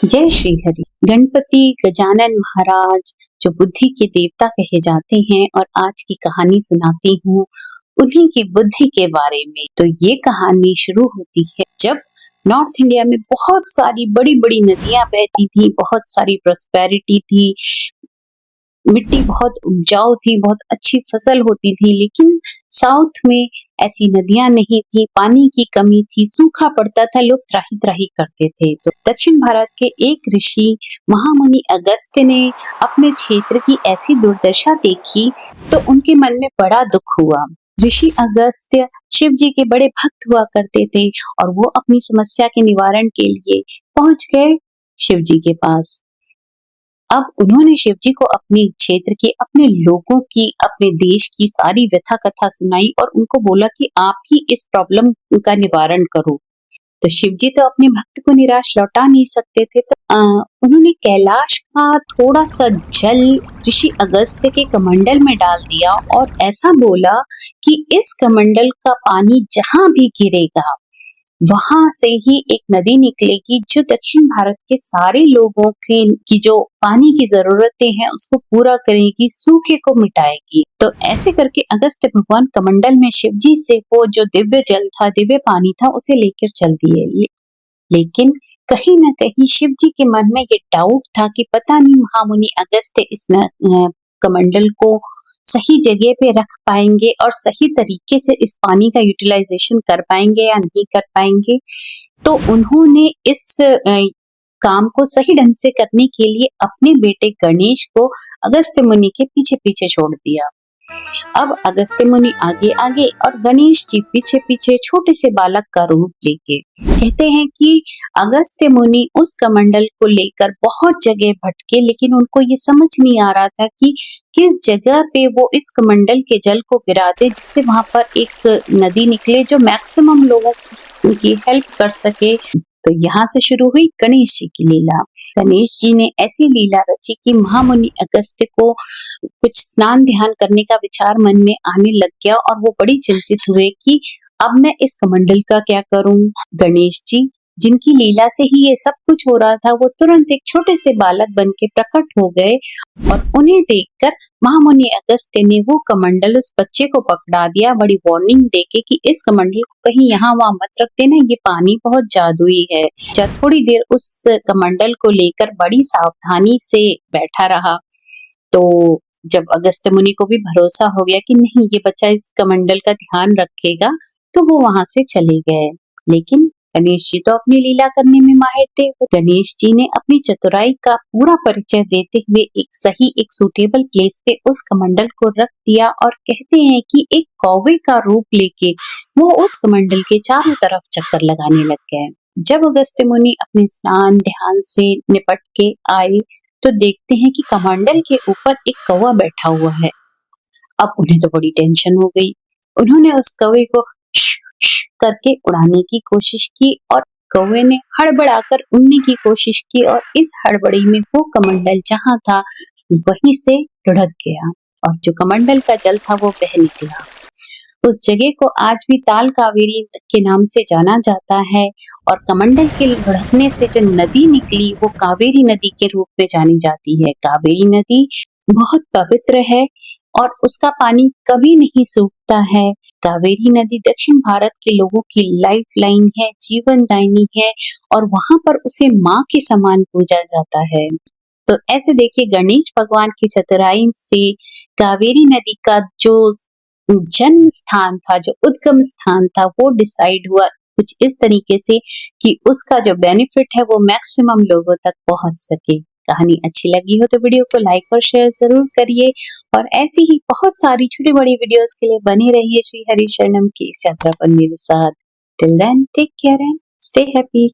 जय श्री हरि। गणपति गजानन महाराज जो बुद्धि के देवता कहे जाते हैं और आज की कहानी सुनाती हूँ उन्हीं की बुद्धि के बारे में। तो ये कहानी शुरू होती है जब नॉर्थ इंडिया में बहुत सारी बड़ी बड़ी नदियां बहती थी, बहुत सारी प्रॉस्पेरिटी थी, मिट्टी बहुत उपजाऊ थी, बहुत अच्छी फसल होती थी। लेकिन साउथ में ऐसी नदियां नहीं थी, पानी की कमी थी, सूखा पड़ता था, लोग त्राही त्राही करते थे। तो दक्षिण भारत के एक ऋषि महामुनि अगस्त्य ने अपने क्षेत्र की ऐसी दुर्दशा देखी तो उनके मन में बड़ा दुख हुआ। ऋषि अगस्त्य शिव जी के बड़े भक्त हुआ करते थे और वो अपनी समस्या के निवारण के लिए पहुंच गए शिव जी के पास। अब उन्होंने शिव जी को अपने क्षेत्र की, अपने लोगों की, अपने देश की सारी व्यथा कथा सुनाई और उनको बोला कि आप ही इस प्रॉब्लम का निवारण करो। तो शिव जी तो अपने भक्त को निराश लौटा नहीं सकते थे, तो उन्होंने कैलाश का थोड़ा सा जल ऋषि अगस्त्य के कमंडल में डाल दिया और ऐसा बोला कि इस कमंडल का पानी जहां भी गिरेगा वहां से ही एक नदी निकलेगी जो दक्षिण भारत के सारे लोगों की जो पानी की जरूरतें हैं उसको पूरा करेगी, सूखे को मिटाएगी। तो ऐसे करके अगस्त्य भगवान कमंडल में शिव जी से वो जो दिव्य जल था, दिव्य पानी था, उसे लेकर चल दिए। लेकिन कहीं ना कहीं शिव जी के मन में ये डाउट था कि पता नहीं महामुनि अगस्त्य इस कमंडल को सही जगह पे रख पाएंगे और सही तरीके से इस पानी का यूटिलाइजेशन कर पाएंगे या नहीं कर पाएंगे। तो उन्होंने इस काम को सही ढंग से करने के लिए अपने बेटे गणेश को अगस्त्य मुनि के पीछे पीछे छोड़ दिया। अब अगस्त्य मुनि आगे आगे और गणेश जी पीछे पीछे छोटे से बालक का रूप लेके। कहते हैं कि अगस्त्य मुनि उस कमंडल को लेकर बहुत जगह भटके, लेकिन उनको ये समझ नहीं आ रहा था कि किस जगह पे वो इस कमंडल के जल को गिरा दे जिससे वहां पर एक नदी निकले जो मैक्सिमम लोगों की हेल्प कर सके। तो यहाँ से शुरू हुई गणेश जी की लीला। गणेश जी ने ऐसी लीला रची कि महामुनि अगस्त्य को कुछ स्नान ध्यान करने का विचार मन में आने लग गया और वो बड़ी चिंतित हुए कि अब मैं इस कमंडल का क्या करूं। गणेश जी जिनकी लीला से ही ये सब कुछ हो रहा था, वो तुरंत एक छोटे से बालक बन के प्रकट हो गए और उन्हें देखकर महामुनि अगस्त्य ने वो कमंडल उस बच्चे को पकड़ा दिया, बड़ी वार्निंग देके कि इस कमंडल को कहीं यहाँ वहां मत रख देना, ये पानी बहुत जादुई है। जब थोड़ी देर उस कमंडल को लेकर बड़ी सावधानी से बैठा रहा तो जब अगस्त्य मुनि को भी भरोसा हो गया कि नहीं ये बच्चा इस कमंडल का ध्यान रखेगा, तो वो वहां से चले गए। लेकिन गणेश जी तो अपनी लीला करने में माहिर थे। गणेश जी ने अपनी चतुराई का पूरा परिचय देते हुए एक सूटेबल प्लेस पे उस कमंडल को रख दिया और कहते हैं कि एक कौवे का रूप लेके वो उस कमंडल के चारों तरफ चक्कर लगाने लग गए। जब अगस्त्य मुनि अपने स्नान ध्यान से निपट के आए तो देखते हैं कि कमंडल के ऊपर एक कौवा बैठा हुआ है। अब उन्हें तो बड़ी टेंशन हो गई। उन्होंने उस कौवे को करके उड़ाने की कोशिश की और कौवे ने हड़बड़ाकर उड़ने की कोशिश की और इस हड़बड़ी में वो कमंडल जहां था वहीं से लुढ़क गया और जो कमंडल का जल था वो बह निकला। उस जगह को आज भी ताल कावेरी के नाम से जाना जाता है और कमंडल के लुढ़कने से जो नदी निकली वो कावेरी नदी के रूप में जानी जाती है। कावेरी नदी बहुत पवित्र है और उसका पानी कभी नहीं सूखता है। कावेरी नदी दक्षिण भारत के लोगों की लाइफ लाइन है, जीवनदायिनी है और वहां पर उसे माँ के समान पूजा जाता है। तो ऐसे देखिए गणेश भगवान की चतुराई से कावेरी नदी का जो जन्म स्थान था, जो उद्गम स्थान था, वो डिसाइड हुआ कुछ इस तरीके से कि उसका जो बेनिफिट है वो मैक्सिमम लोगों तक पहुंच सके। कहानी अच्छी लगी हो तो वीडियो को लाइक और शेयर जरूर करिए और ऐसी ही बहुत सारी छोटी बड़ी वीडियोस के लिए बने रहिए श्री हरि शरणम की इस यात्रा पर मेरे साथ। Till then take care and stay happy.